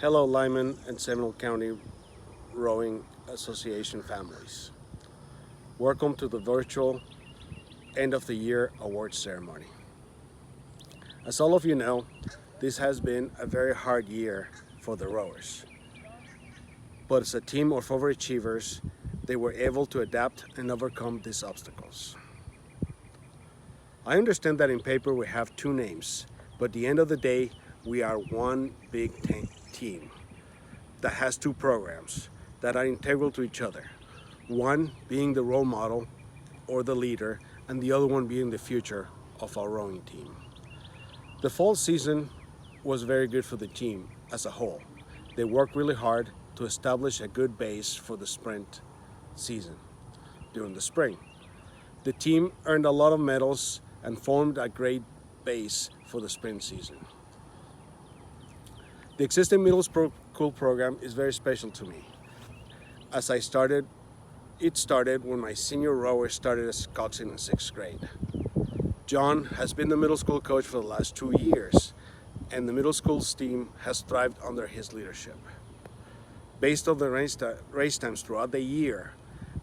Hello, Lyman and Seminole County Rowing Association families. Welcome to the virtual end of the year awards ceremony. As all of you know, this has been a very hard year for the rowers. But as a team of overachievers, they were able to adapt and overcome these obstacles. I understand that in paper we have two names, but at the end of the day, we are one big team that has two programs that are integral to each other. One being the role model or the leader, and the other one being the future of our rowing team. The fall season was very good for the team as a whole. They worked really hard to establish a good base for the sprint season during the spring. The team earned a lot of medals and formed a great base for the sprint season. The existing middle school program is very special to me. It started when my senior rower started as coaching in 6th grade. John has been the middle school coach for the last 2 years, and the middle school's team has thrived under his leadership. Based on the race times throughout the year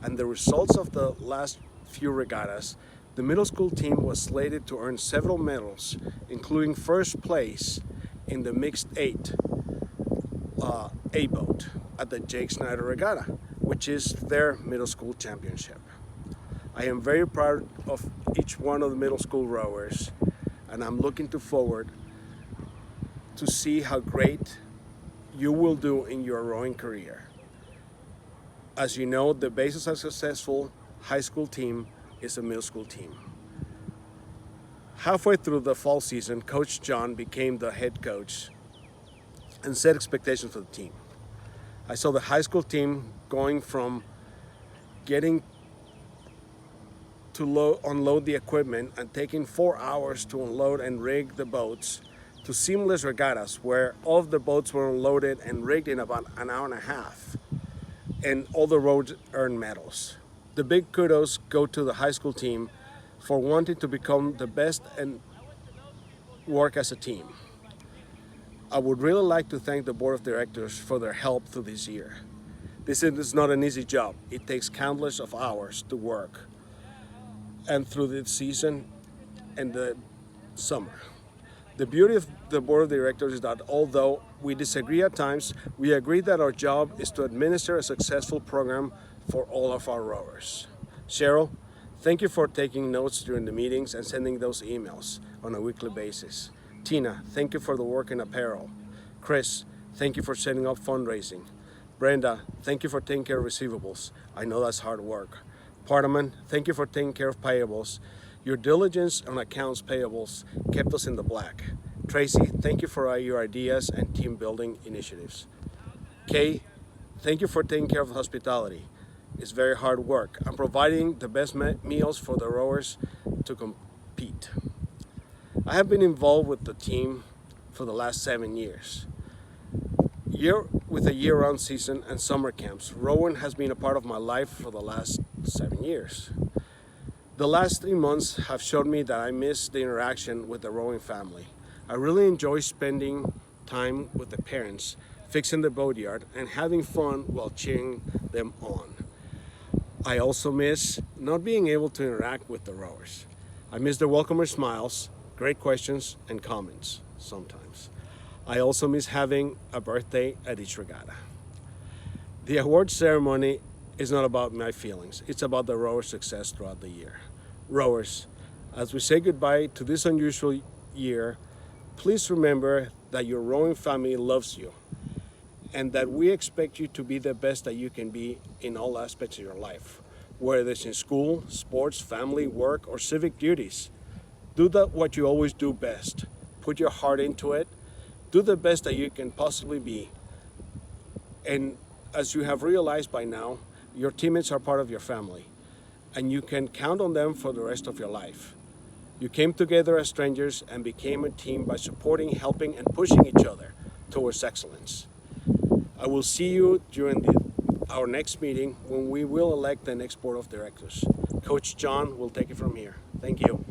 and the results of the last few regattas, the middle school team was slated to earn several medals, including first place in the mixed eight A boat at the Jake Snyder Regatta, which is their middle school championship. I am very proud of each one of the middle school rowers, and I'm looking forward to see how great you will do in your rowing career. As you know, the basis of a successful high school team is a middle school team. Halfway through the fall season, Coach John became the head coach and set expectations for the team. I saw the high school team going from getting to unload the equipment and taking 4 hours to unload and rig the boats to seamless regattas where all of the boats were unloaded and rigged in about an hour and a half, and all the rowers earned medals. The big kudos go to the high school team for wanting to become the best and work as a team. I would really like to thank the board of directors for their help through this year. This is not an easy job. It takes countless of hours to work and through the season and the summer. The beauty of the board of directors is that although we disagree at times, we agree that our job is to administer a successful program for all of our rowers. Cheryl, thank you for taking notes during the meetings and sending those emails on a weekly basis. Tina, thank you for the work in apparel. Chris, thank you for setting up fundraising. Brenda, thank you for taking care of receivables. I know that's hard work. Pardaman, thank you for taking care of payables. Your diligence on accounts payables kept us in the black. Tracy, thank you for your ideas and team building initiatives. Kay, thank you for taking care of hospitality. It's very hard work and providing the best meals for the rowers to compete. I have been involved with the team for the last 7 years. With a year-round season and summer camps, rowing has been a part of my life for the last 7 years. The last 3 months have showed me that I miss the interaction with the rowing family. I really enjoy spending time with the parents, fixing the boatyard, and having fun while cheering them on. I also miss not being able to interact with the rowers. I miss their welcomer smiles, great questions, and comments sometimes. I also miss having a birthday at each regatta. The award ceremony is not about my feelings. It's about the rowers' success throughout the year. Rowers, as we say goodbye to this unusual year, please remember that your rowing family loves you and that we expect you to be the best that you can be in all aspects of your life, whether it's in school, sports, family, work, or civic duties. Do what you always do best. Put your heart into it. Do the best that you can possibly be. And as you have realized by now, your teammates are part of your family, and you can count on them for the rest of your life. You came together as strangers and became a team by supporting, helping, and pushing each other towards excellence. I will see you during our next meeting when we will elect the next board of directors. Coach John will take it from here. Thank you.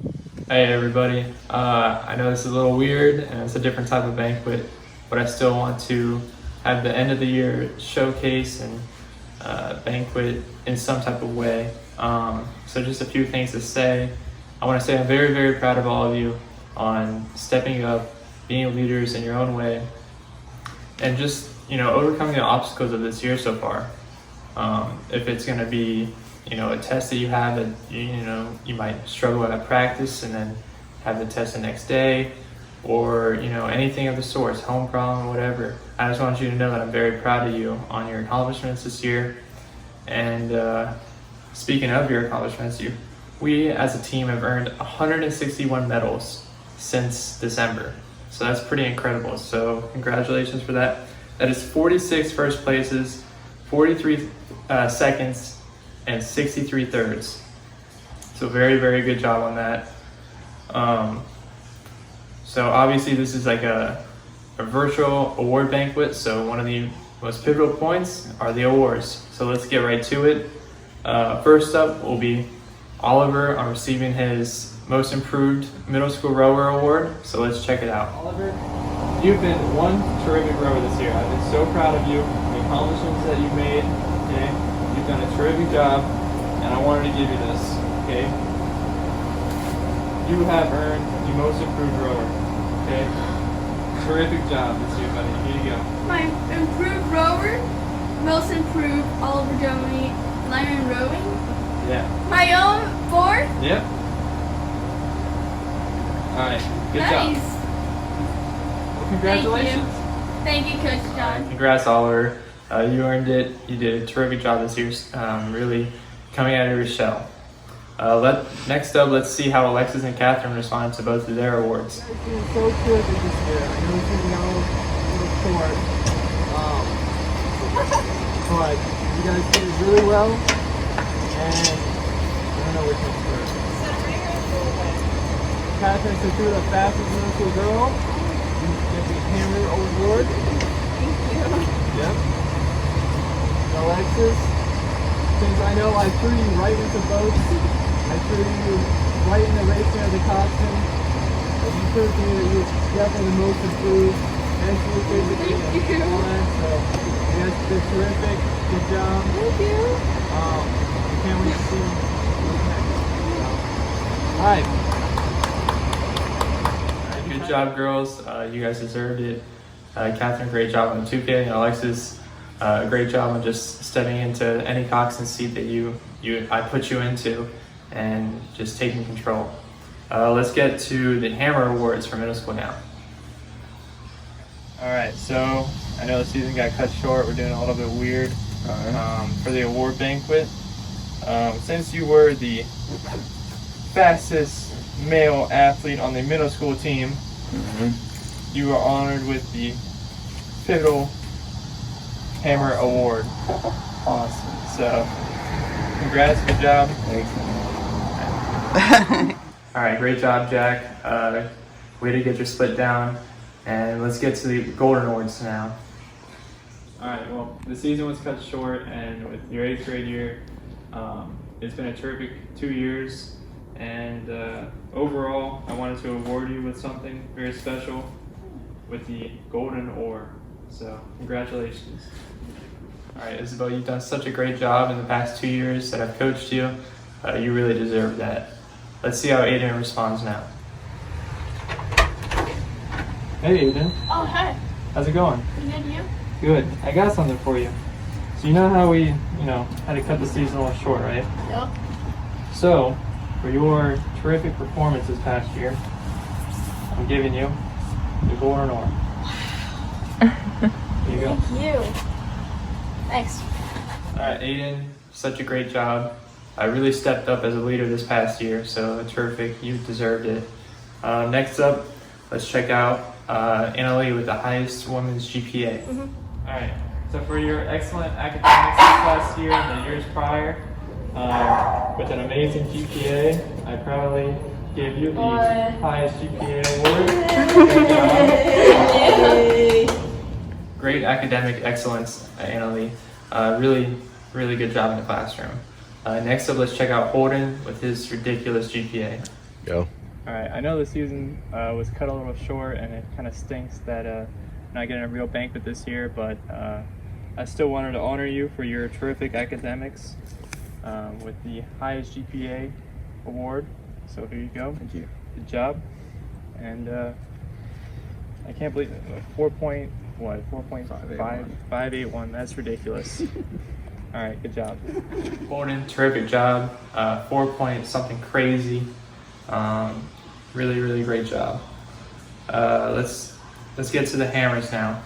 Hey everybody, I know this is a little weird and it's a different type of banquet, but I still want to have the end of the year showcase and banquet in some type of way. So just a few things to say. I want to say I'm very, very proud of all of you on stepping up, being leaders in your own way, and just, overcoming the obstacles of this year so far. If it's going to be, a test that you have that, you might struggle at practice and then have the test the next day, or, anything of the sorts, home problem, whatever. I just want you to know that I'm very proud of you on your accomplishments this year. And speaking of your accomplishments, we as a team have earned 161 medals since December. So that's pretty incredible. So congratulations for that. That is 46 first places, 43 seconds, and 63 thirds. So very, very good job on that. So obviously this is like a virtual award banquet. So one of the most pivotal points are the awards. So let's get right to it. First up will be Oliver on receiving his Most Improved Middle School Rower Award. So let's check it out. Oliver, you've been one terrific rower this year. I've been so proud of you, the accomplishments that you've made. Okay, you've done a terrific job, and I wanted to give you this. Okay, you have earned the Most Improved Rower. Okay, terrific job this year, buddy. Here you go. My improved rower, most improved Oliver Germany Lyman rowing. Yeah. My own board. Yep. All right. Good Nice. job. Well, congratulations. Thank you, Coach John. Congrats, Oliver. You earned it. You did a terrific job this year, really coming out of your shell. Next up, let's see how Alexis and Catherine respond to both of their awards. You guys doing so good this year. I know this is now a little short, but you guys did really well, and I don't know which one's first. Catherine, since you're the fastest middle school girl, you get the Hammer Award. Thank you. Yep. Alexis, since I know I threw you right into boats, I threw you right in the racing of the costume, and you proved to me that you're definitely the most improved, mentally, physically, and all that. So you guys did terrific. Good job. Thank you. I can't wait to see what's next. So, all right. Good job, girls. You guys deserved it. Catherine, great job on the 2K, and Alexis, great job on just stepping into any coxswain seat that I put you into and just taking control. Let's get to the Hammer Awards for middle school now. All right, so I know the season got cut short. We're doing a little bit weird for the award banquet. Since you were the fastest male athlete on the middle school team, you were honored with the Pivotal Hammer Award. Awesome. So, congrats, good job. Thanks. All right, great job, Jack. Way to get your split down. And let's get to the Golden Awards now. All right, well, the season was cut short, and with your 8th grade year, it's been a terrific 2 years. And overall, I wanted to award you with something very special with the Golden Oar. So, congratulations. All right, Isabel, you've done such a great job in the past 2 years that I've coached you. You really deserve that. Let's see how Aiden responds now. Hey, Aiden. Oh, hi. How's it going? Pretty good, you? Good. I got something for you. So you know how we, had to cut the season a little short, right? Yep. So, for your terrific performance this past year, I'm giving you the Golden Oar. There you go. Thank you. Thanks. All right, Aiden, such a great job. I really stepped up as a leader this past year, so terrific. You deserved it. Next up, let's check out Annalie with the highest women's GPA. All right, so for your excellent academics this past year and the years prior, with an amazing GPA, I proudly give you the highest GPA award. Great academic excellence, Annalie. Really, really good job in the classroom. Next up, let's check out Holden with his ridiculous GPA. Go. All right, I know the season was cut a little short, and it kind of stinks that not getting a real banquet this year, but I still wanted to honor you for your terrific academics with the highest GPA award. So here you go. Thank you. Good job. And I can't believe it. 4.581. That's ridiculous. All right, good job. Bolden, terrific job. 4 point something crazy. Really great job. Let's get to the hammers now.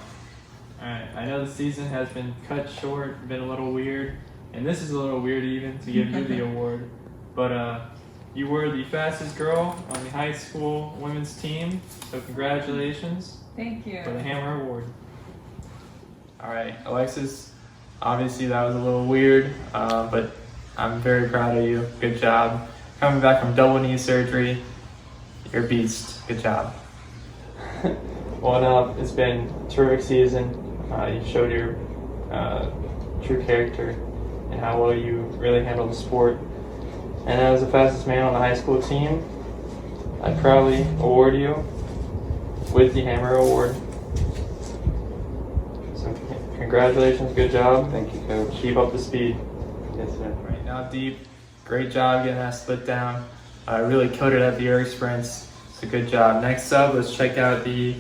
All right, I know the season has been cut short, been a little weird, and this is a little weird even to give you the award, but you were the fastest girl on the high school women's team, so congratulations. Thank you. For the Hammer Award. All right, Alexis, obviously that was a little weird, but I'm very proud of you. Good job. Coming back from double knee surgery, you're a beast. Good job. Well, now it's been a terrific season. You showed your true character and how well you really handled the sport. And as the fastest man on the high school team, I proudly award you with the Hammer Award. So congratulations, good job. Thank you, Coach. Keep up the speed. Yes, sir. Right now, Deep, great job getting that split down. Really killed it at the air sprints. So good job. Next up, let's check out the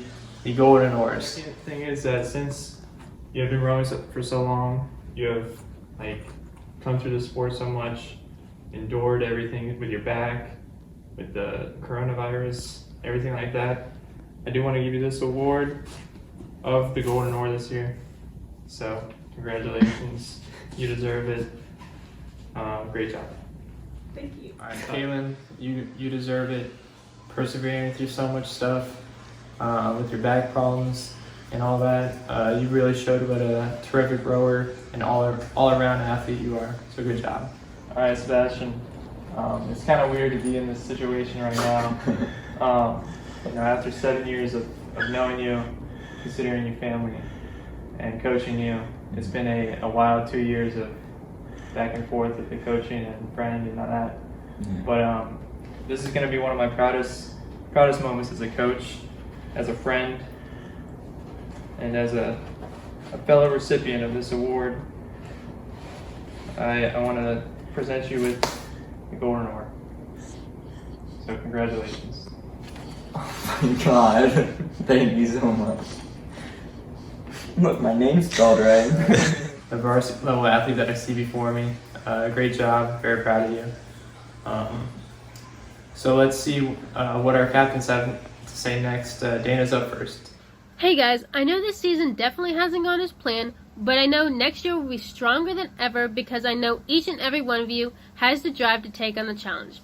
golden oars. The thing is that since you have been rowing for so long, you have come through the sport so much, endured everything with your back, with the coronavirus, everything like that. I do want to give you this award of the golden oar this year. So congratulations, you deserve it. Great job. Thank you. All right, Kaylin, you deserve it. Persevering through so much stuff with your back problems and all that. You really showed what a terrific rower and all-around athlete you are. So good job. All right, Sebastian. It's kind of weird to be in this situation right now. After 7 years of knowing you, considering your family, and coaching you, it's been a wild 2 years of back and forth with the coaching and friend and all that. But this is going to be one of my proudest moments as a coach, as a friend, and as a fellow recipient of this award. I want to present you with the golden oar. So congratulations. Oh my god, thank you so much. Look, my name's spelled right. The varsity level athlete that I see before me. Great job, very proud of you. So let's see what our captains have to say next. Dana's up first. Hey guys, I know this season definitely hasn't gone as planned, but I know next year will be stronger than ever because I know each and every one of you has the drive to take on the challenge.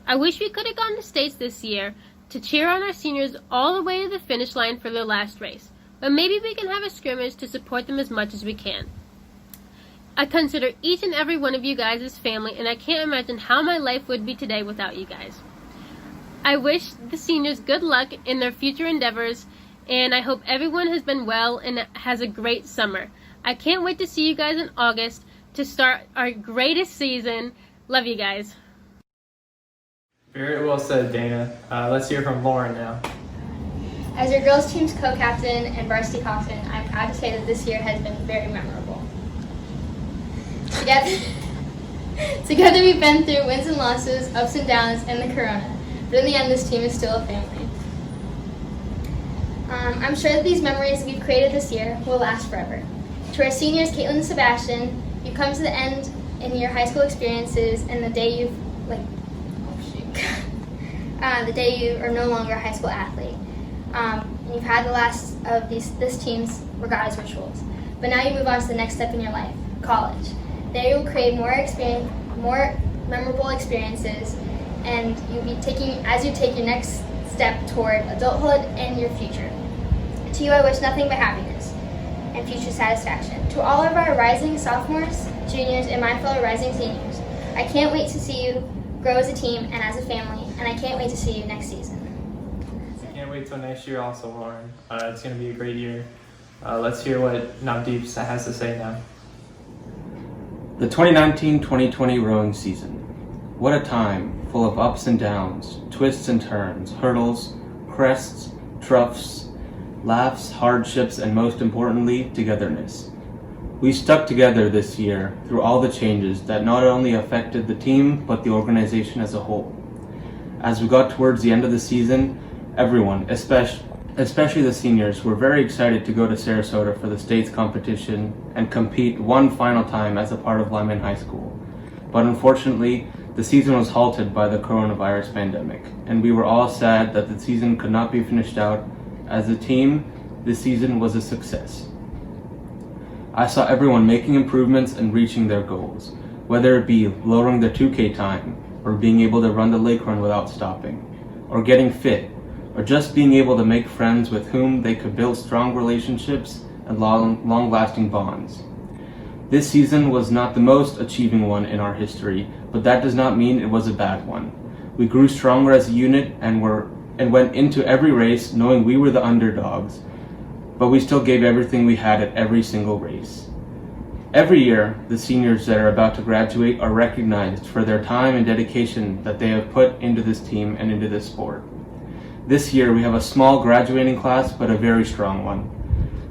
I wish we could have gone to states this year to cheer on our seniors all the way to the finish line for their last race, but maybe we can have a scrimmage to support them as much as we can. I consider each and every one of you guys as family, and I can't imagine how my life would be today without you guys. I wish the seniors good luck in their future endeavors, and I hope everyone has been well and has a great summer. I can't wait to see you guys in August to start our greatest season. Love you guys. Very well said, Dana. Let's hear from Lauren now. As your girls' team's co-captain and varsity captain, I'm proud to say that this year has been very memorable. Together we've been through wins and losses, ups and downs, and the corona. But in the end, this team is still a family. I'm sure that these memories we've created this year will last forever. To our seniors, Caitlin and Sebastian, you've come to the end in your high school experiences, and the day the day you are no longer a high school athlete. You've had the last of this team's regattas rituals, but now you move on to the next step in your life, college. There you will create more memorable experiences, and as you take your next step toward adulthood and your future. To you, I wish nothing but happiness and future satisfaction. To all of our rising sophomores, juniors, and my fellow rising seniors, I can't wait to see you grow as a team and as a family, and I can't wait to see you next season. I can't wait till next year also, Lauren. It's going to be a great year. Let's hear what Navdeep has to say now. The 2019-2020 rowing season. What a time, full of ups and downs, twists and turns, hurdles, crests, troughs, laughs, hardships, and most importantly, togetherness. We stuck together this year through all the changes that not only affected the team, but the organization as a whole. As we got towards the end of the season, everyone, especially the seniors, were very excited to go to Sarasota for the state's competition and compete one final time as a part of Lyman High School. But unfortunately, the season was halted by the coronavirus pandemic, and we were all sad that the season could not be finished out. As a team, this season was a success. I saw everyone making improvements and reaching their goals, whether it be lowering their 2K time, or being able to run the lake run without stopping, or getting fit, or just being able to make friends with whom they could build strong relationships and long-lasting bonds. This season was not the most achieving one in our history, but that does not mean it was a bad one. We grew stronger as a unit and went into every race knowing we were the underdogs, but we still gave everything we had at every single race. Every year, the seniors that are about to graduate are recognized for their time and dedication that they have put into this team and into this sport. This year, we have a small graduating class, but a very strong one.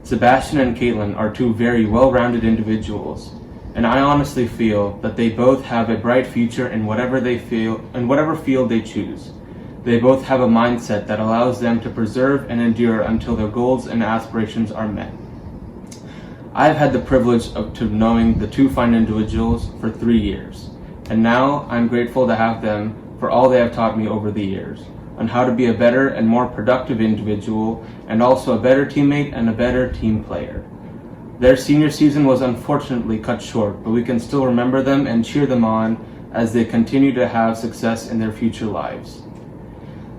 Sebastian and Caitlin are two very well-rounded individuals, and I honestly feel that they both have a bright future in whatever field they choose. They both have a mindset that allows them to preserve and endure until their goals and aspirations are met. I've had the privilege of knowing the two fine individuals for 3 years, and now I'm grateful to have them for all they have taught me over the years, on how to be a better and more productive individual, and also a better teammate and a better team player. Their senior season was unfortunately cut short, but we can still remember them and cheer them on as they continue to have success in their future lives.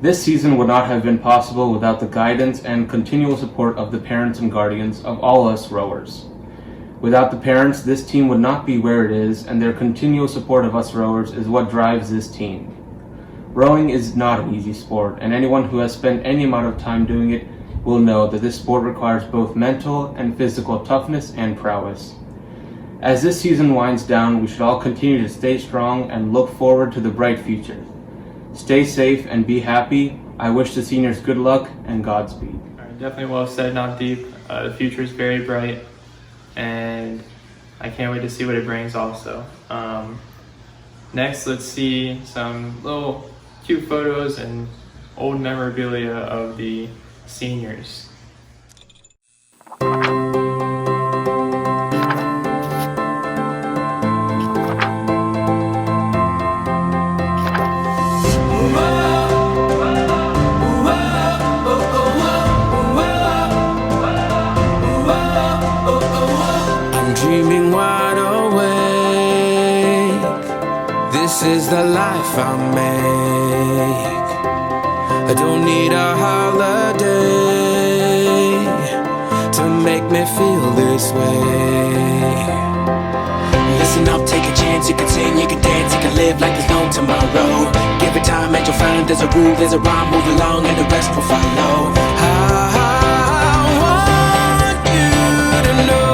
This season would not have been possible without the guidance and continual support of the parents and guardians of all us rowers. Without the parents, this team would not be where it is, and their continual support of us rowers is what drives this team. Rowing is not an easy sport, and anyone who has spent any amount of time doing it will know that this sport requires both mental and physical toughness and prowess. As this season winds down, we should all continue to stay strong and look forward to the bright future. Stay safe and be happy. I wish the seniors good luck and Godspeed. Definitely well said, not deep. The future is very bright, and I can't wait to see what it brings also. Next, let's see some little cute photos and old memorabilia of the seniors. Dreaming wide awake. This is the life I make. I don't need a holiday to make me feel this way. Listen up, take a chance. You can sing, you can dance, you can live like there's no tomorrow. Give it time and you'll find there's a rule, there's a rhyme. Move along and the rest will follow. I want you to know.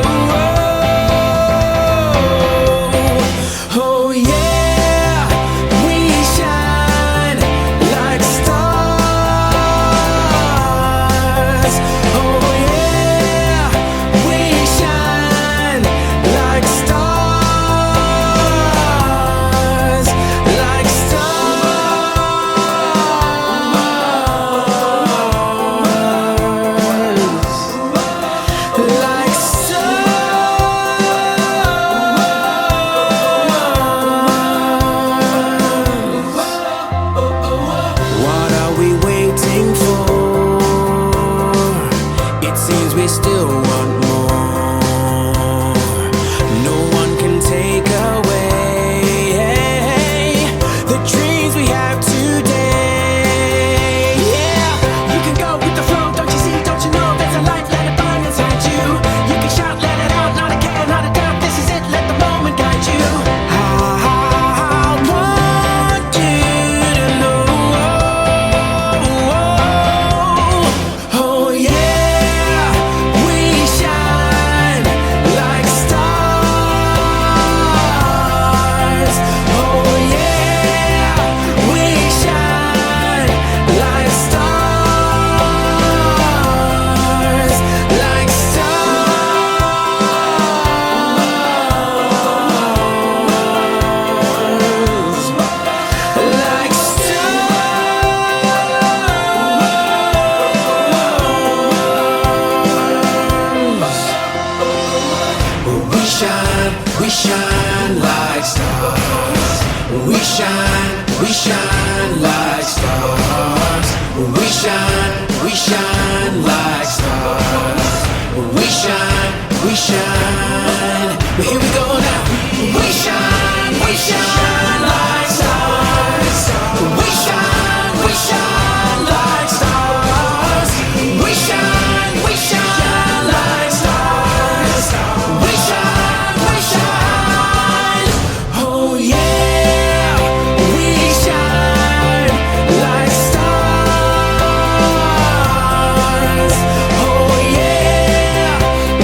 we shine like stars. We shine like stars. We shine like stars. We shine. But here we go now. We shine like stars. We shine like stars. We shine like stars. We shine. Oh yeah, we shine like stars. Oh yeah,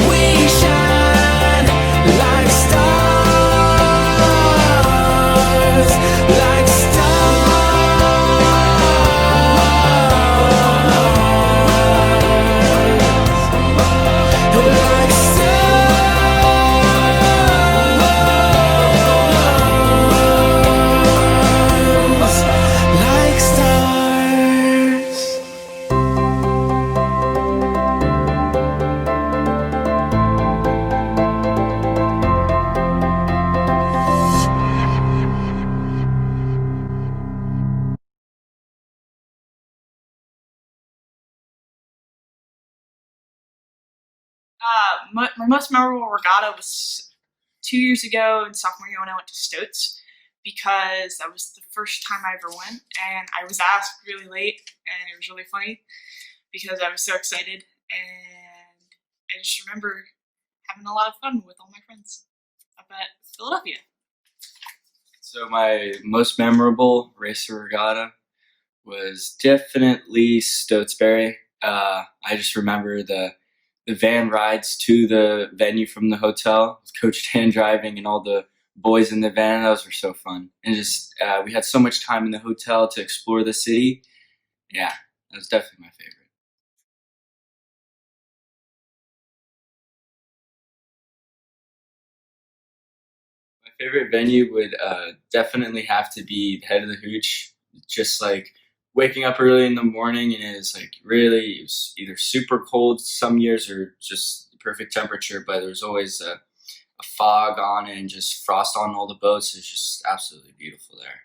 we shine like stars. Like stars. My most memorable regatta was 2 years ago in sophomore year when I went to Stoughton, because that was the first time I ever went, and I was asked really late, and it was really funny because I was so excited, and I just remember having a lot of fun with all my friends up at Philadelphia. So my most memorable race or regatta was definitely Stotesbury. I just remember the van rides to the venue from the hotel with Coach Dan driving and all the boys in the van. Those were so fun. And just we had so much time in the hotel to explore the city. Yeah, that was definitely my favorite. My favorite venue would definitely have to be the Head of the Hooch. Just like waking up early in the morning, and it was either super cold some years or just the perfect temperature, but there's always a fog on it and just frost on all the boats. It's just absolutely beautiful there.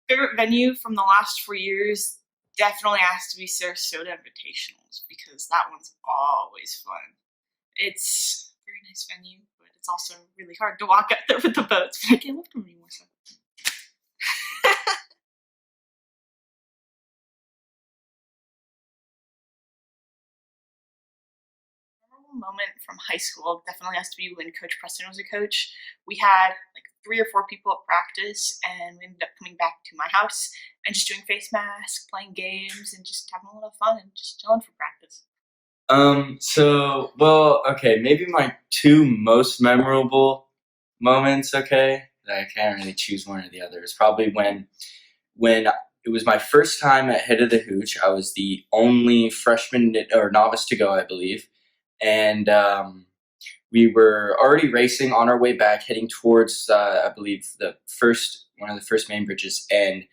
Favorite venue from the last 4 years definitely has to be Sarasota Invitationals, because that one's always fun. It's a very nice venue, but it's also really hard to walk out there with the boats, but I can't lift them anymore, so. Memorable moment from high school definitely has to be when Coach Preston was a coach. We had like 3 or 4 people at practice, and we ended up coming back to my house and just doing face masks, playing games, and just having a lot of fun and just chilling for practice. Okay, maybe my 2 most memorable moments, okay, that I can't really choose one or the other, is probably when it was my first time at Head of the Hooch. I was the only freshman or novice to go, I believe, and we were already racing on our way back, heading towards, I believe, one of the first main bridges, and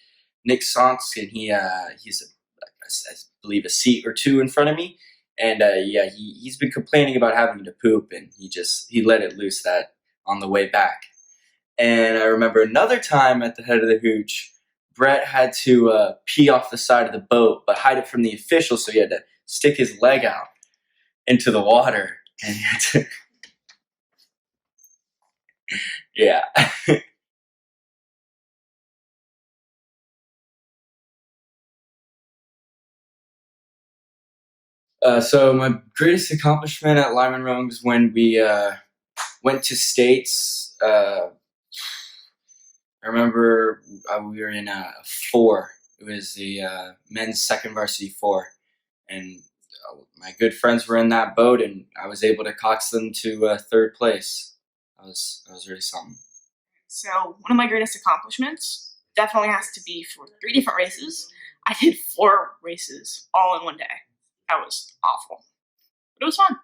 Nick Sonks, and he's I believe a seat or 2 in front of me, and he's been complaining about having to poop, and he let it loose that on the way back. And I remember another time at the Head of the Hooch, Brett had to pee off the side of the boat, but hide it from the officials, so he had to stick his leg out into the water, and he had to. Yeah. So my greatest accomplishment at Lyman Rowing was when we went to states. I remember we were in a 4. It was the men's second varsity 4, and my good friends were in that boat, and I was able to coax them to 3rd place. That was really something. So one of my greatest accomplishments definitely has to be for 3 different races. I did 4 races all in one day. That was awful, but it was fun.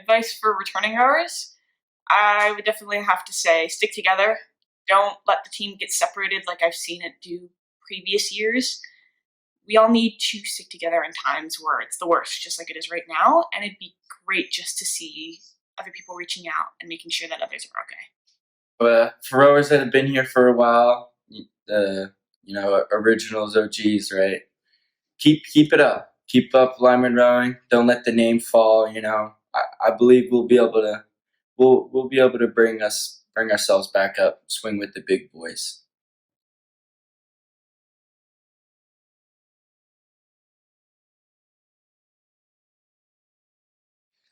Advice for returning rowers, I would definitely have to say stick together. Don't let the team get separated like I've seen it do previous years. we all need to stick together in times where it's the worst, just like it is right now. And it'd be great just to see other people reaching out and making sure that others are okay. For rowers that have been here for a while, originals, OGs, right? Keep it up. Keep up Lyman rowing. Don't let the name fall. I believe we'll be able to bring ourselves back up, swing with the big boys.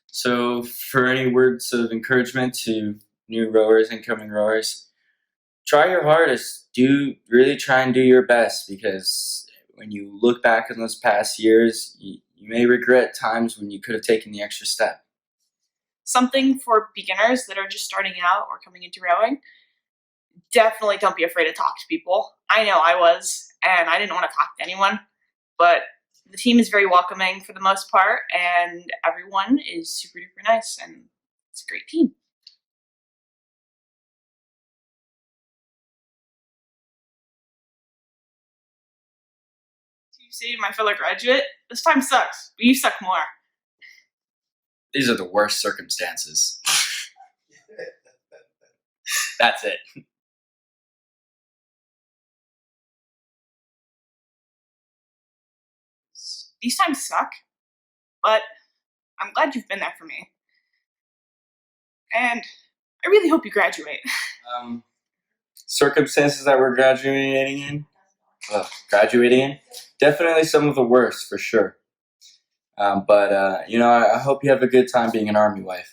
So, for any words of encouragement to new rowers, incoming rowers, try your hardest. Really try and do your best, because when you look back in those past years, you may regret times when you could have taken the extra step. Something for beginners that are just starting out or coming into rowing, definitely don't be afraid to talk to people. I know I was, and I didn't want to talk to anyone, but the team is very welcoming for the most part, and everyone is super duper nice, and it's a great team. You see, my fellow graduate, this time sucks, but you suck more. These are the worst circumstances. That's it. These times suck, but I'm glad you've been there for me. And I really hope you graduate. Circumstances that we're graduating in, definitely some of the worst for sure. But I hope you have a good time being an Army wife.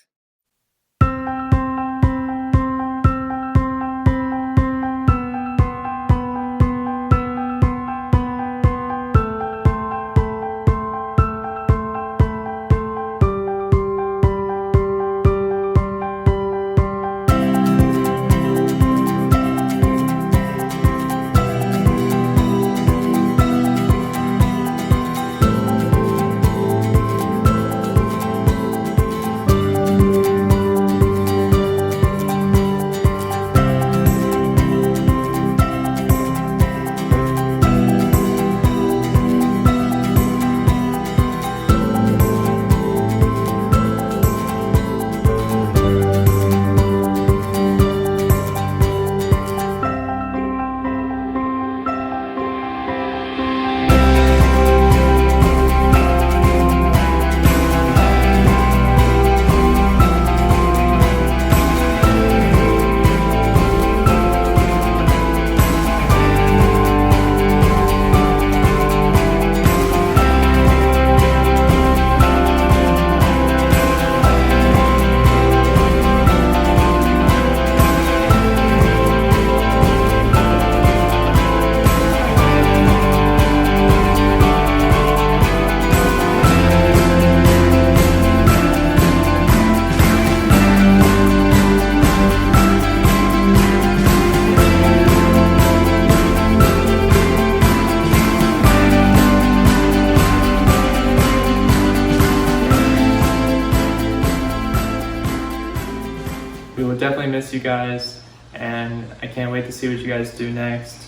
We will definitely miss you guys, and I can't wait to see what you guys do next.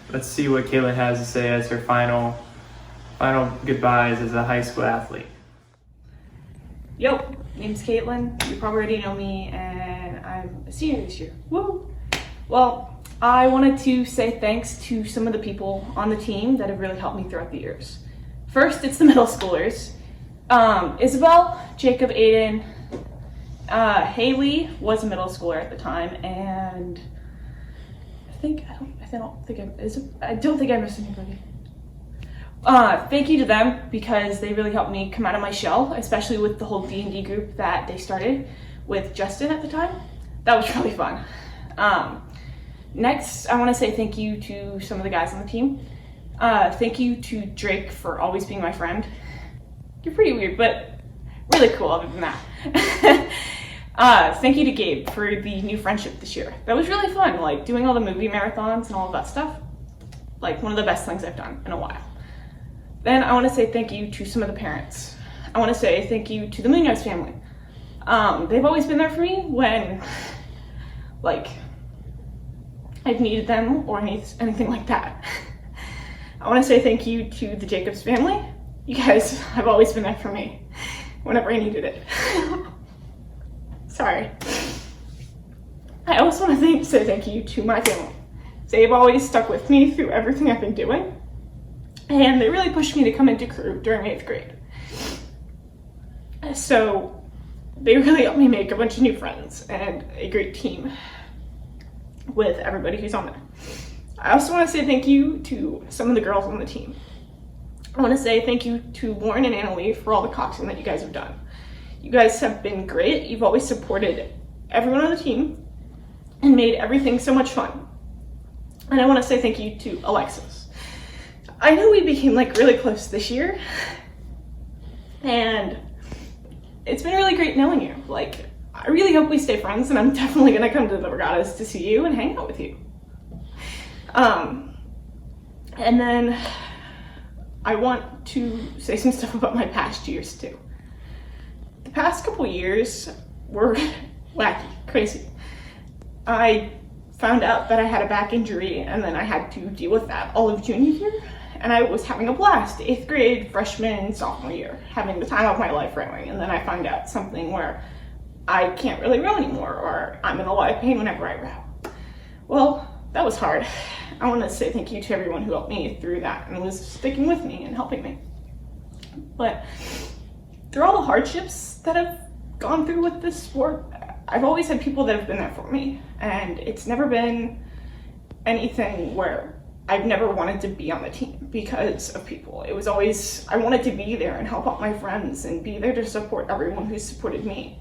Let's see what Caitlin has to say as her final goodbyes as a high school athlete. Yo, name's Caitlin. You probably already know me, and I'm a senior this year. Woo! Well, I wanted to say thanks to some of the people on the team that have really helped me throughout the years. First, it's the middle schoolers. Isabel, Jacob, Aiden, Haley was a middle schooler at the time, and I don't think I missed anybody. Thank you to them, because they really helped me come out of my shell, especially with the whole D&D group that they started with Justin at the time. That was really fun. Next, I want to say thank you to some of the guys on the team. Thank you to Drake for always being my friend. You're pretty weird, but really cool other than that. Thank you to Gabe for the new friendship this year. That was really fun, like doing all the movie marathons and all of that stuff. Like one of the best things I've done in a while. Then I want to say thank you to some of the parents. I want to say thank you to the Munoz family. They've always been there for me when, like, I've needed them or anything like that. I want to say thank you to the Jacobs family. You guys have always been there for me whenever I needed it. Sorry. I also want to say thank you to my family. They've always stuck with me through everything I've been doing, and they really pushed me to come into crew during 8th grade. So they really helped me make a bunch of new friends and a great team with everybody who's on there. I also want to say thank you to some of the girls on the team. I want to say thank you to Lauren and Annalie for all the coxing that you guys have done. You guys have been great. You've always supported everyone on the team and made everything so much fun. And I want to say thank you to Alexis. I know we became like really close this year, and it's been really great knowing you. Like, I really hope we stay friends, and I'm definitely gonna come to the regattas to see you and hang out with you. And then I want to say some stuff about my past years too. The past couple years were wacky, crazy. I found out that I had a back injury, and then I had to deal with that all of junior year, and I was having a blast, 8th grade, freshman, sophomore year, having the time of my life rowing, and then I find out something where I can't really row anymore, or I'm in a lot of pain whenever I row. Well, that was hard. I want to say thank you to everyone who helped me through that and was sticking with me and helping me. But through all the hardships that I've gone through with this sport, I've always had people that have been there for me, and it's never been anything where I've never wanted to be on the team because of people. It was always, I wanted to be there and help out my friends and be there to support everyone who supported me.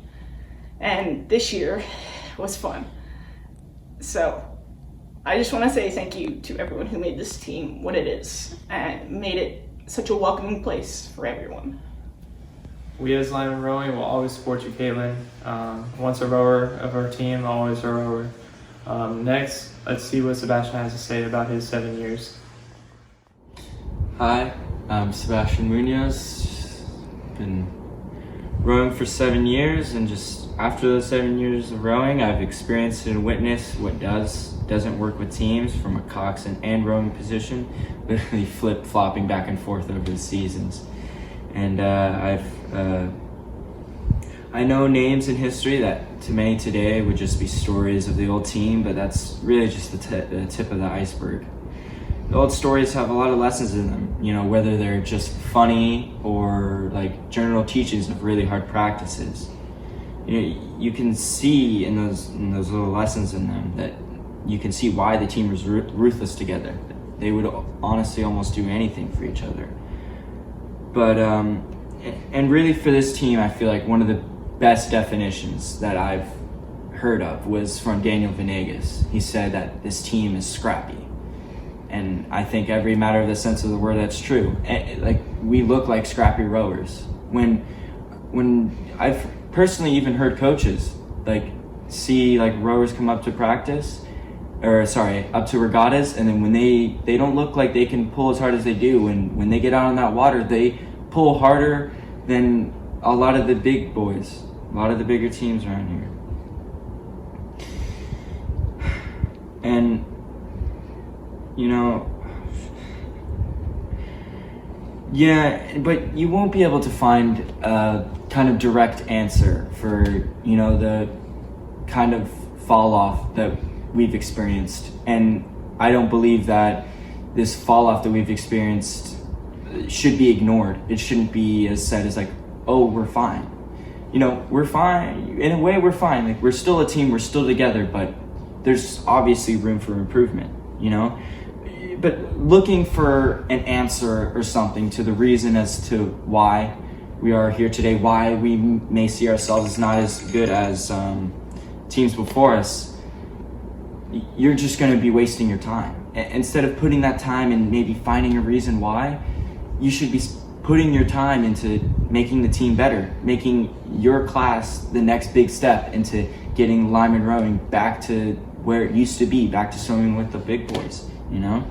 And this year was fun. So I just want to say thank you to everyone who made this team what it is and made it such a welcoming place for everyone. We as Lyman Rowing will always support you, Caitlin. Once a rower of our team, always a rower. Next, let's see what Sebastian has to say about his 7 years. Hi, I'm Sebastian Munoz. Been rowing for 7 years, and just after those 7 years of rowing, I've experienced and witnessed what doesn't work with teams from a coxswain and rowing position, literally flip-flopping back and forth over the seasons. And I know names in history that to many today would just be stories of the old team, but that's really just the tip of the iceberg. The old stories have a lot of lessons in them, you know, whether they're just funny or like general teachings of really hard practices. You can see in those little lessons in them that you can see why the team was ruthless together. They would honestly almost do anything for each other. But, and really for this team, I feel like one of the best definitions that I've heard of was from Daniel Venegas. He said that this team is scrappy. And I think every matter of the sense of the word, that's true. Like, we look like scrappy rowers. When I've personally even heard coaches, like, see, like, rowers come up to practice, up to regattas, and then when they don't look like they can pull as hard as they do, when they get out on that water, they pull harder than a lot of the big boys, a lot of the bigger teams around here. And, you know, yeah, but you won't be able to find a kind of direct answer for, you know, the kind of fall off that we've experienced. And I don't believe that this fall off that we've experienced should be ignored. It shouldn't be as said as like, oh, we're fine. You know, we're fine. In a way, we're fine. Like, we're still a team, we're still together, but there's obviously room for improvement, you know? But looking for an answer or something to the reason as to why we are here today, why we may see ourselves as not as good as teams before us, you're just going to be wasting your time. Instead of putting that time and maybe finding a reason why, you should be putting your time into making the team better, making your class the next big step into getting Lyman rowing back to where it used to be, back to swimming with the big boys, you know?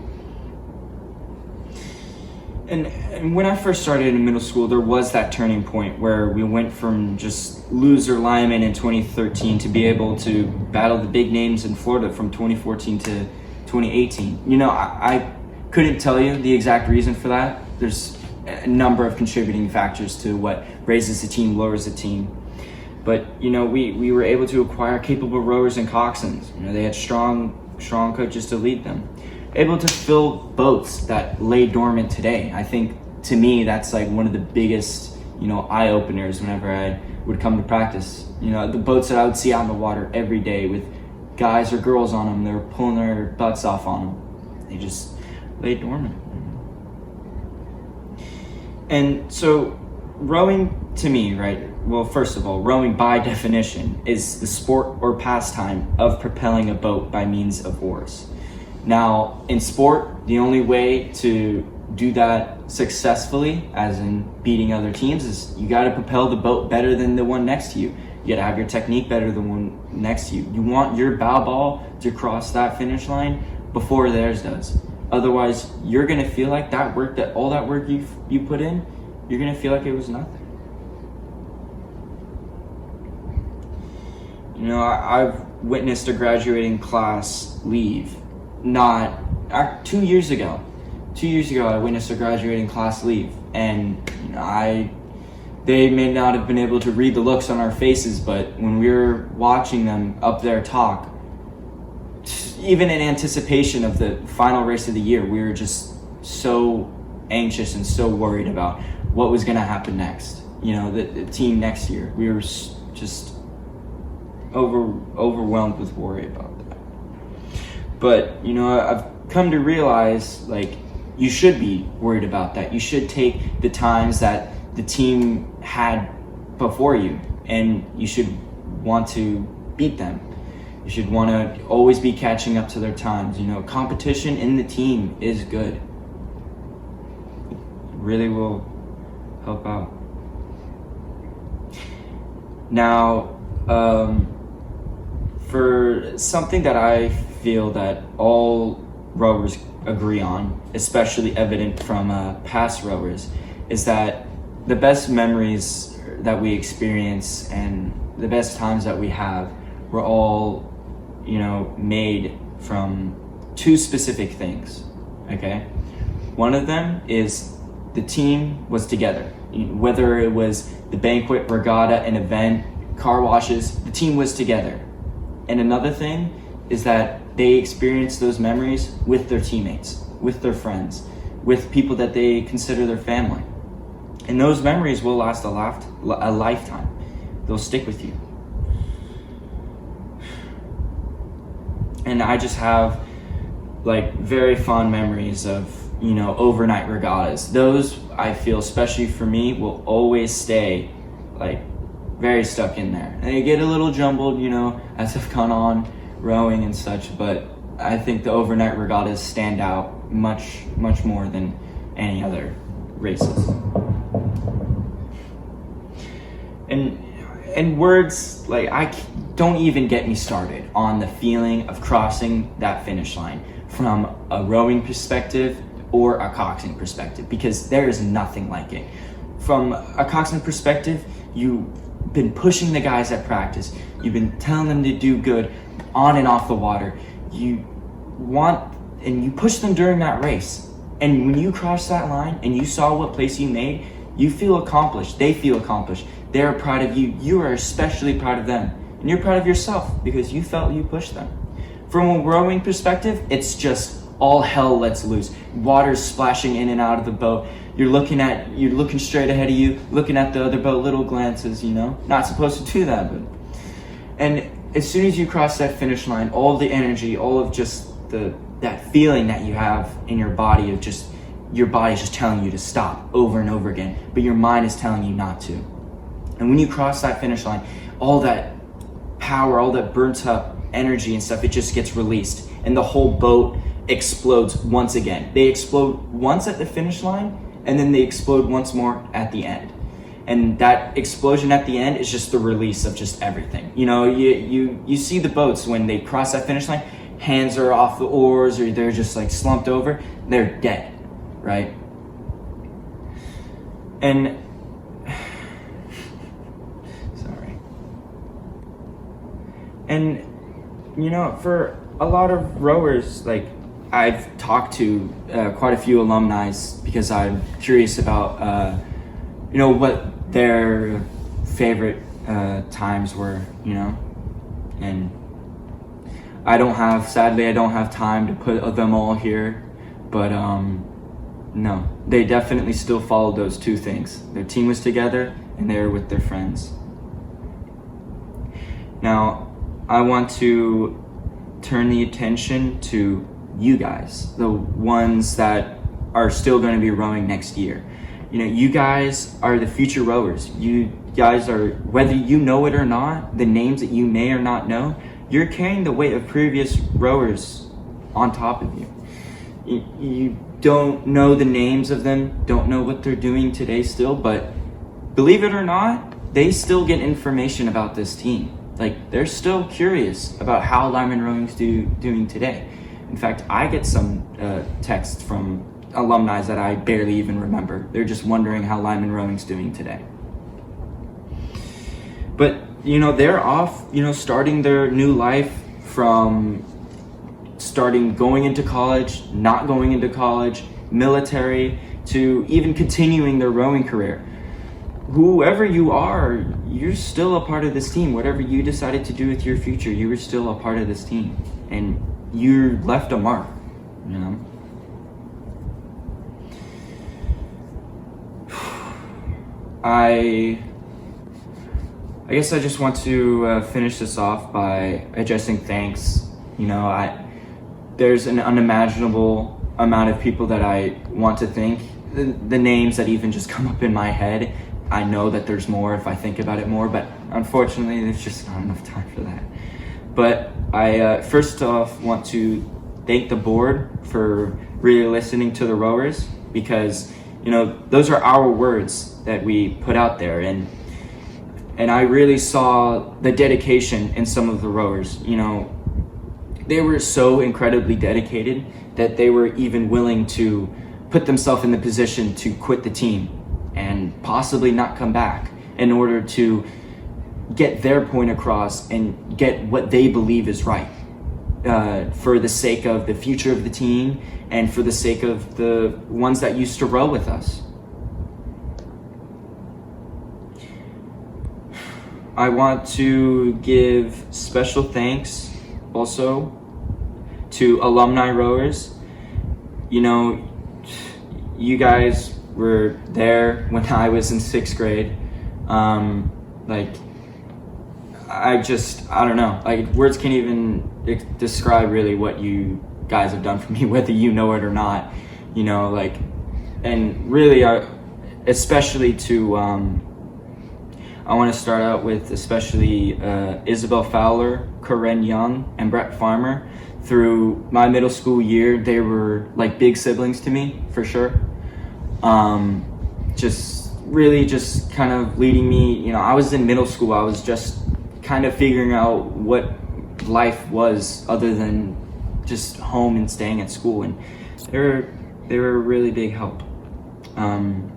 And when I first started in middle school, there was that turning point where we went from just loser Lyman in 2013 to be able to battle the big names in Florida from 2014 to 2018. You know, I couldn't tell you the exact reason for that. There's a number of contributing factors to what raises the team, lowers the team. But, you know, we were able to acquire capable rowers and coxswains. You know, they had strong coaches to lead them. Able to fill boats that lay dormant today. I think, to me, that's like one of the biggest, you know, eye-openers whenever I would come to practice. You know, the boats that I would see out in the water every day with guys or girls on them, they were pulling their butts off on them. They just lay dormant. And so rowing, to me, right, well, first of all, rowing by definition is the sport or pastime of propelling a boat by means of oars. Now, in sport, the only way to do that successfully, as in beating other teams, is you got to propel the boat better than the one next to you. You got to have your technique better than the one next to you. You want your bow ball to cross that finish line before theirs does. Otherwise, you're going to feel like all that work you put in, you're going to feel like it was nothing. You know, I've witnessed a graduating class leave. 2 years ago. 2 years ago, I witnessed a graduating class leave, and you know, they may not have been able to read the looks on our faces, but when we were watching them up there talk, even in anticipation of the final race of the year, we were just so anxious and so worried about what was going to happen next. You know, the team next year. We were just overwhelmed with worry about that. But, you know, I've come to realize, like, you should be worried about that. You should take the times that the team had before you, and you should want to beat them. You should want to always be catching up to their times. You know, competition in the team is good. It really will help out. Now, for something that I feel that all rowers agree on, especially evident from past rowers, is that the best memories that we experience and the best times that we have were all, you know, made from two specific things, okay? One of them is the team was together. Whether it was the banquet, regatta, an event, car washes, the team was together. And another thing is that they experienced those memories with their teammates, with their friends, with people that they consider their family. And those memories will last a lifetime. They'll stick with you. And I just have like very fond memories of, you know, overnight regattas. Those, I feel, especially for me, will always stay like very stuck in there. And they get a little jumbled, you know, as I've gone on rowing and such, but I think the overnight regattas stand out much more than any other races. And words, like, don't even get me started on the feeling of crossing that finish line from a rowing perspective or a coxswain perspective, because there is nothing like it. From a coxswain perspective, you've been pushing the guys at practice, you've been telling them to do good on and off the water, you push them during that race, and when you cross that line and you saw what place you made, you feel accomplished, they feel accomplished, they're proud of you, you are especially proud of them, and you're proud of yourself because you felt you pushed them. From a rowing perspective, it's just all hell lets loose. Water's splashing in and out of the boat. You're looking straight ahead of you, looking at the other boat, little glances, you know? Not supposed to do that, but... And as soon as you cross that finish line, all the energy, all of just that feeling that you have in your body of just, your body's just telling you to stop over and over again, but your mind is telling you not to. And when you cross that finish line, all that power, all that burnt up energy and stuff, it just gets released, and the whole boat explodes once again. They explode once at the finish line, and then they explode once more at the end. And that explosion at the end is just the release of just everything. You know, you see the boats when they cross that finish line, hands are off the oars, or they're just like slumped over, they're dead, right? And sorry. And you know, for a lot of rowers, like, I've talked to quite a few alumni because I'm curious about what their favorite times were, and sadly I don't have time to put them all here, but no, they definitely still followed those two things. Their team was together and they were with their friends. Now, I want to turn the attention to you guys, the ones that are still going to be rowing next year. You guys are the future rowers. You guys are, whether you know it or not, the names that you may or not know, you're carrying the weight of previous rowers on top of you. You don't know the names of them, don't know what they're doing today still, but believe it or not, they still get information about this team. Like, they're still curious about how Lyman Rowing's doing today. In fact, I get some texts from alumni that I barely even remember. They're just wondering how Lyman Rowing's doing today. But, they're off, starting their new life from going into college, not going into college, military, to even continuing their rowing career. Whoever you are, you're still a part of this team. Whatever you decided to do with your future, you were still a part of this team. And you left a mark, I guess I just want to finish this off by addressing thanks. There's an unimaginable amount of people that I want to thank. The names that even just come up in my head, I know that there's more if I think about it more, but unfortunately there's just not enough time for that. But I first off want to thank the board for really listening to the rowers, because those are our words that we put out there, and I really saw the dedication in some of the rowers. They were so incredibly dedicated that they were even willing to put themselves in the position to quit the team and possibly not come back in order to get their point across and get what they believe is right, for the sake of the future of the team and for the sake of the ones that used to row with us. I want to give special thanks also to alumni rowers. You guys were there when I was in 6th grade. I don't know. Words can't even describe really what you guys have done for me, whether you know it or not. And really, especially to, I want to start out with especially Isabel Fowler, Corinne Young, and Brett Farmer. Through my middle school year, they were like big siblings to me, for sure. Just kind of leading me. I was in middle school. I was just kind of figuring out what life was other than just home and staying at school, and they were a really big help. And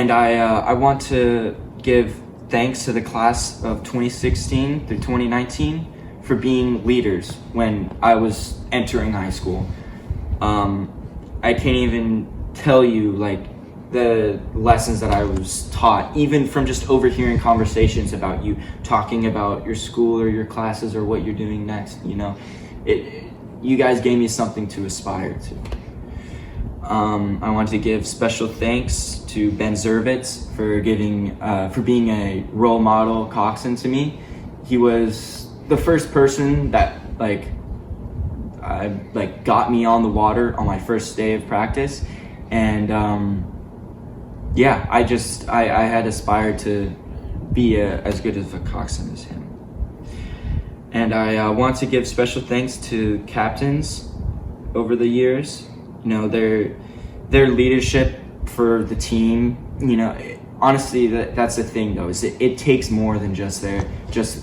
I want to give thanks to the class of 2016 through 2019 for being leaders when I was entering high school. I can't even tell you the lessons that I was taught, even from just overhearing conversations about you talking about your school or your classes or what you're doing next. You guys gave me something to aspire to. I want to give special thanks to Ben Zervitz for being a role model coxswain to me. He was the first person that got me on the water on my first day of practice, and I had aspired to be as good as a coxswain as him. And I want to give special thanks to captains over the years. Their leadership for the team. Honestly, that's the thing though, is it takes more than just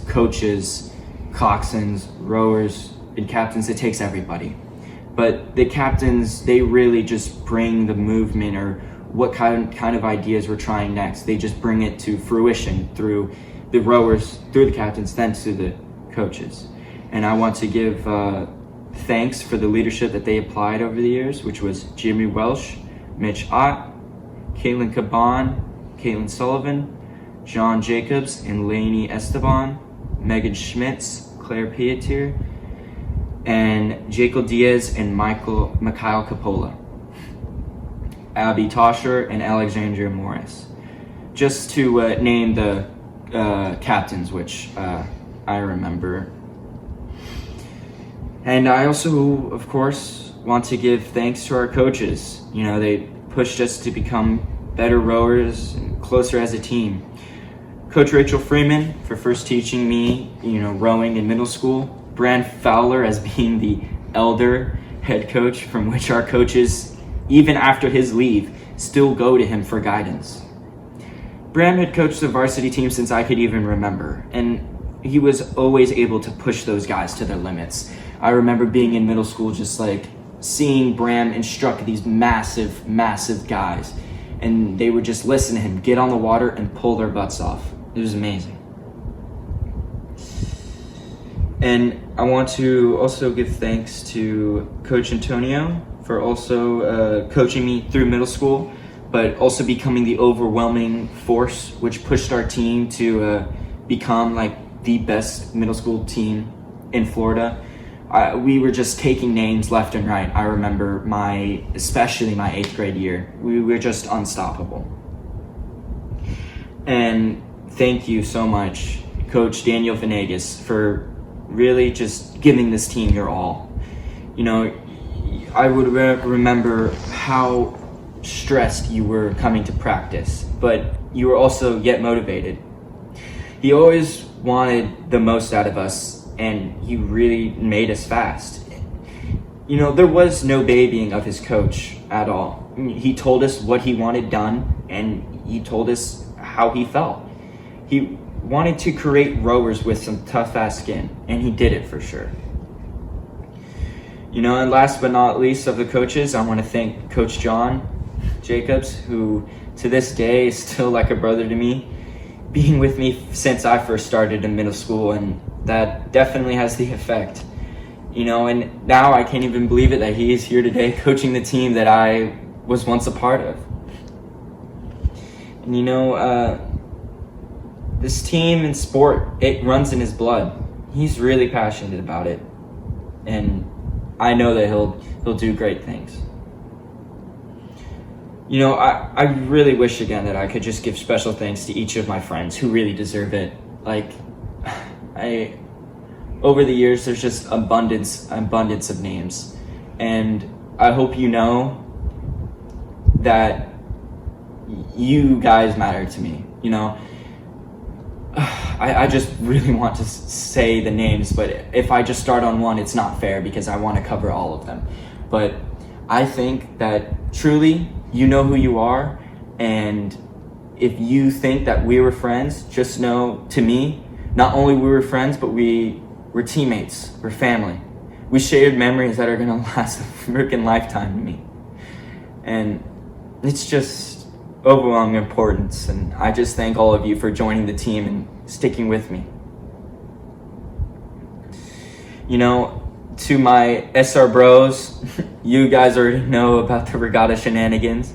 coaches, coxswains, rowers, and captains. It takes everybody. But the captains, they really just bring the movement, or what kind of ideas we're trying next. They just bring it to fruition through the rowers, through the captains, then to the coaches. And I want to give thanks for the leadership that they applied over the years, which was Jimmy Welsh, Mitch Ott, Caitlin Caban, Caitlin Sullivan, John Jacobs and Lainey Esteban, Megan Schmitz, Claire Pieter, and Jacob Diaz and Mikhail Capola, Abby Tosher and Alexandria Morris. Just to name the captains, which I remember. And I also, of course, want to give thanks to our coaches. You know, they pushed us to become better rowers and closer as a team. Coach Rachel Freeman for first teaching me, rowing in middle school. Brand Fowler as being the elder head coach, from which our coaches, even after his leave, still go to him for guidance. Bram had coached the varsity team since I could even remember, and he was always able to push those guys to their limits. I remember being in middle school just seeing Bram instruct these massive, massive guys, and they would just listen to him, get on the water, and pull their butts off. It was amazing. And I want to also give thanks to Coach Antonio for also coaching me through middle school, but also becoming the overwhelming force which pushed our team to become the best middle school team in Florida. We were just taking names left and right. I remember especially my 8th grade year. We were just unstoppable. And thank you so much, Coach Daniel Venegas, for really just giving this team your all. I would remember how stressed you were coming to practice, but you were also yet motivated. He always wanted the most out of us, and he really made us fast. There was no babying of his coach at all. He told us what he wanted done, and he told us how he felt. He wanted to create rowers with some tough-ass skin, and he did it for sure. And last but not least of the coaches, I want to thank Coach John Jacobs, who to this day is still like a brother to me, being with me since I first started in middle school, and that definitely has the effect. And now I can't even believe it that he is here today coaching the team that I was once a part of. And this team and sport, it runs in his blood. He's really passionate about it, and I know that he'll do great things. I really wish again that I could just give special thanks to each of my friends who really deserve it. Over the years, there's just abundance of names, and I hope you know that you guys matter to me. I just really want to say the names, but if I just start on one, it's not fair because I want to cover all of them. But I think that truly, you know who you are, and if you think that we were friends, just know, to me, not only we were friends, but we're teammates, we're family. We shared memories that are gonna last a freaking lifetime to me. And it's just overwhelming importance, and I just thank all of you for joining the team and sticking with me. To my SR bros, you guys already know about the regatta shenanigans.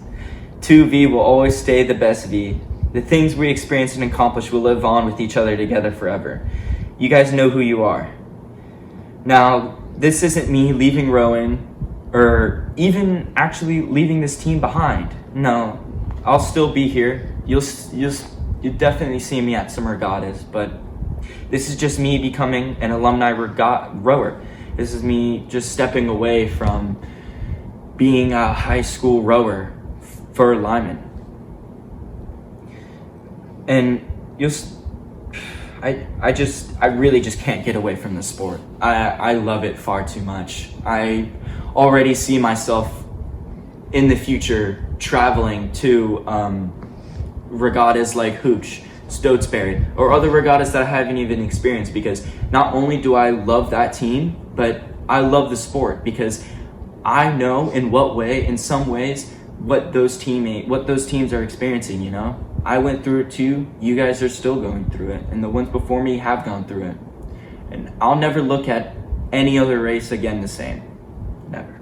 2V will always stay the best V. The things we experience and accomplish will live on with each other together forever. You guys know who you are. Now, this isn't me leaving Rowan or even actually leaving this team behind. No, I'll still be here. You'll definitely see me at some regattas, but this is just me becoming an alumni rower. This is me just stepping away from being a high school rower for Lyman. And I really just can't get away from the sport. I love it far too much. I already see myself in the future traveling to regattas like Hooch, Stotesbury, or other regattas that I haven't even experienced, because not only do I love that team, but I love the sport because I know in some ways, what those teams are experiencing, I went through it too. You guys are still going through it, and the ones before me have gone through it. And I'll never look at any other race again the same. Never.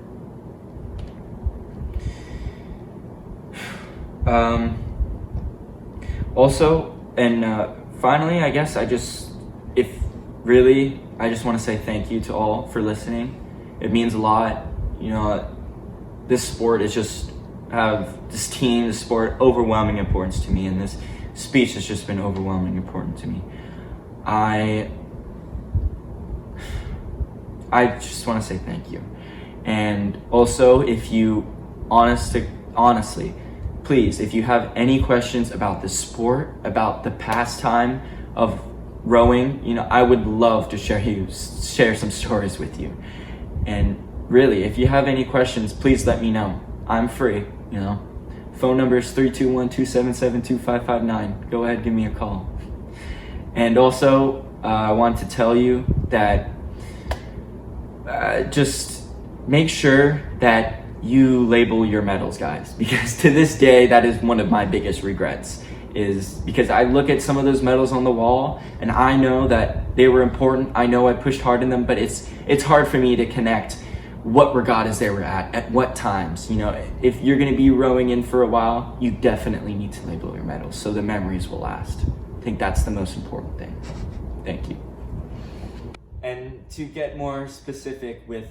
Also, and finally, I guess I just want to say thank you to all for listening. It means a lot. This sport is just this sport, overwhelming importance to me, and this speech has just been overwhelming important to me. I just want to say thank you. And also, if you honestly, please, if you have any questions about the sport, about the pastime of rowing, I would love to share some stories with you. And really, if you have any questions, please let me know. I'm free, Phone number is 321-277-2559. Go ahead, give me a call. And also, I want to tell you that just make sure that you label your medals, guys, because to this day, that is one of my biggest regrets, is because I look at some of those medals on the wall and I know that they were important. I know I pushed hard in them, but it's hard for me to connect what regattas they were at what times. If you're going to be rowing in for a while, you definitely need to label your medals so the memories will last. I think that's the most important thing. Thank you. And to get more specific with,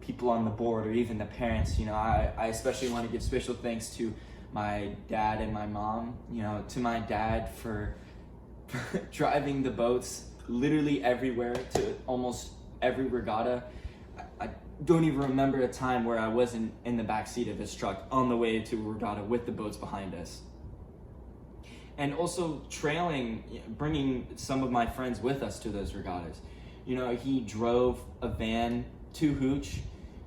people on the board or even the parents, I especially want to give special thanks to my dad and my mom, to my dad for driving the boats literally everywhere to almost every regatta. I don't even remember a time where I wasn't in the back seat of his truck on the way to a regatta with the boats behind us. And also bringing some of my friends with us to those regattas. He drove a van to Hooch.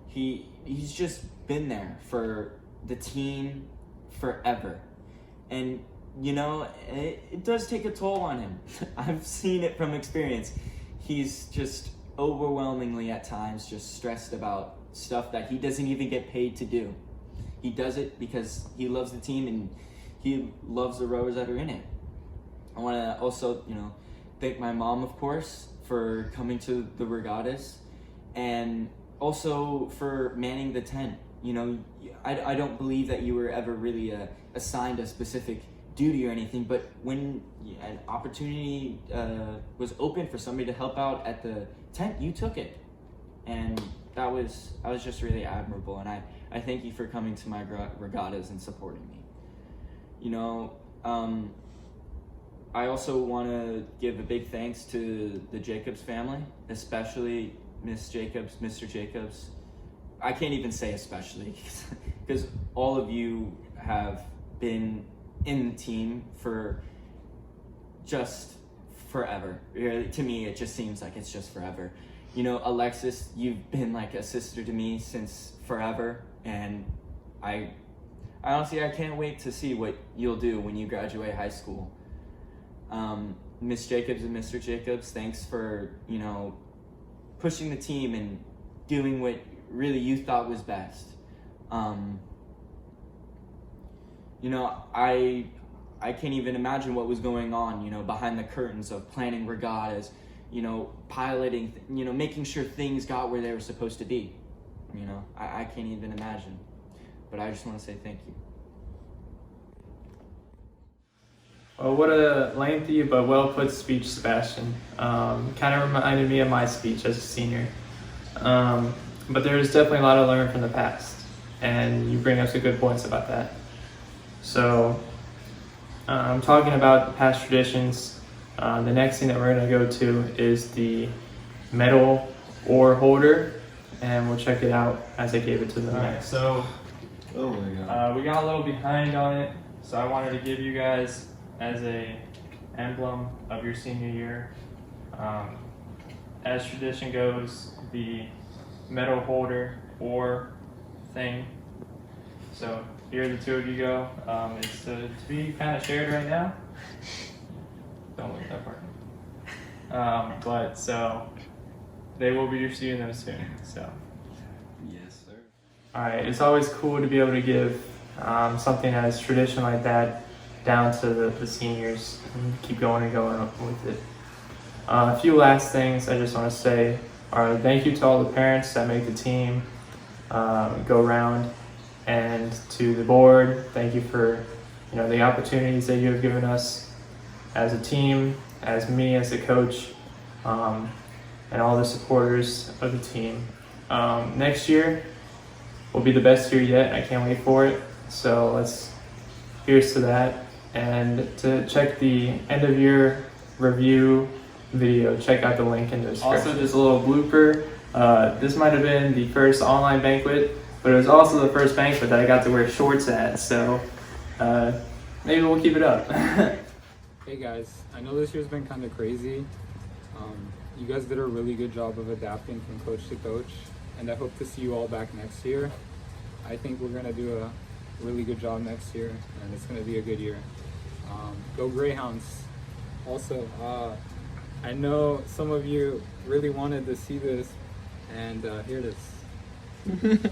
He's just been there for the team forever. And, it does take a toll on him. I've seen it from experience. He's just overwhelmingly at times just stressed about stuff that he doesn't even get paid to do. He does it because he loves the team and he loves the rowers that are in it. I want to also, thank my mom, of course, for coming to the regattas and also for manning the tent. I don't believe that you were ever really assigned a specific duty or anything, but when an opportunity was open for somebody to help out at the tent, you took it. And that was just really admirable, and I thank you for coming to my regattas and supporting me. I also want to give a big thanks to the Jacobs family, especially Miss Jacobs, Mr. Jacobs. I can't even say especially, because all of you have been in the team for just forever. To me, it just seems like it's just forever. Alexis, you've been like a sister to me since forever, and I honestly, I can't wait to see what you'll do when you graduate high school. Miss Jacobs and Mr. Jacobs, thanks for, pushing the team and doing what really you thought was best. I can't even imagine what was going on, behind the curtains of planning regattas, piloting, making sure things got where they were supposed to be. I can't even imagine. But I just want to say thank you. Well, what a lengthy but well put speech, Sebastian. Kind of reminded me of my speech as a senior. But there's definitely a lot to learn from the past, and you bring up some good points about that. So, talking about past traditions, the next thing that we're going to go to is the medal oar holder, and we'll check it out as I gave it to them next. So, oh my God. We got a little behind on it, so I wanted to give you guys as a emblem of your senior year. As tradition goes, the medal holder or thing. So here the two of you go. It's to be kind of shared right now. Don't look at that part. But so they will be receiving them soon. So Yes, sir. all right, it's always cool to be able to give something as tradition like that down to the seniors and keep going and going with it. A few last things I just want to say. Thank you to all the parents that make the team go round, and to the board. Thank you for the opportunities that you have given us as a team, as me as a coach, and all the supporters of the team. Next year will be the best year yet. I can't wait for it. So here's to that. And to check the end of year review video, check out the link in the description. Also, just a little blooper. This might have been the first online banquet, but it was also the first banquet that I got to wear shorts at. So maybe we'll keep it up. Hey guys, I know this year's been kind of crazy. You guys did a really good job of adapting from coach to coach, and I hope to see you all back next year. I think we're going to do a really good job next year, and it's going to be a good year. Go Greyhounds. Also, I know some of you really wanted to see this, and here it is.